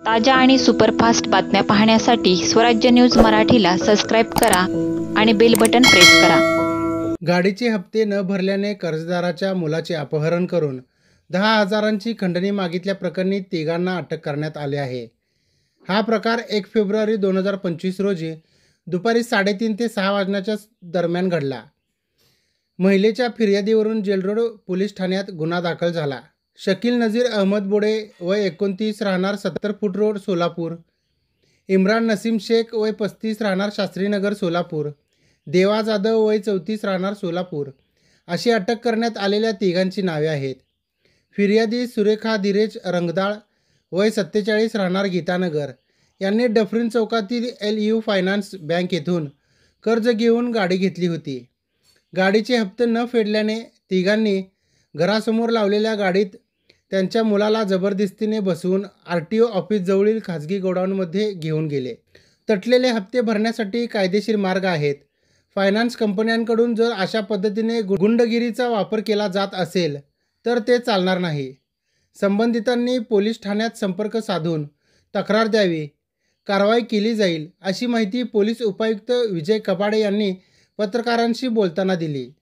ताज्या आणि सुपरफास्ट बातम्या पाहण्यासाठी स्वराज्य न्यूज मराठीला सबस्क्राईब करा आणि बेल बटन प्रेस करा। गाडीचे हप्ते न भरल्याने कर्जदाराच्या मुलाचे अपहरण करून 10,000ची खंडणी मागितल्याप्रकरणी तिघांना अटक करण्यात आले आहे। हा प्रकार 1 फेब्रुवारी 2025 रोजी दुपारी 3:30 ते 6 वाजण्याच्या दरम्यान घडला। महिलेच्या फिर्यादीवरून जेलरोड पोलीस ठाण्यात गुन्हा दाखल झाला। शकील नजीर अहमद बोडे वय 29 राहणार 70 फूट रोड सोलापूर, इम्रान नसीम शेख वय 35 राहणार शास्त्रीनगर सोलापूर, देवा जाधव वय 34 राहणार सोलापूर अशी अटक करण्यात आलेल्या तिघांची नावे आहेत। फिर्यादी सुरेखा धीरेज रंगदाळ वय 47 राहणार गीतानगर यांनी डफरीन चौकातील LU फायनान्स बँक येथून कर्ज घेऊन गाडी घेतली होती। गाडीचे हप्ते न फेडल्याने तिघांनी घरासमोर लावलेल्या गाडीत त्यांच्या मुलाला जबरदस्तीने बसवून RTO ऑफिस जवळील खाजगी गोडाऊनमध्ये घेऊन गेले। तटलेले हप्ते भरण्यासाठी कायदेशीर मार्ग आहेत। फायनान्स कंपन्यांकडून जर अशा पद्धतीने गुंडगिरीचा वापर केला जात असेल तर ते चालणार नाही। संबंधितांनी पोलीस ठाण्यात संपर्क साधून तक्रार द्यावी, कारवाई केली जाईल अशी माहिती पोलीस उपायुक्त विजय कपाडे यांनी पत्रकारांशी बोलताना दिली।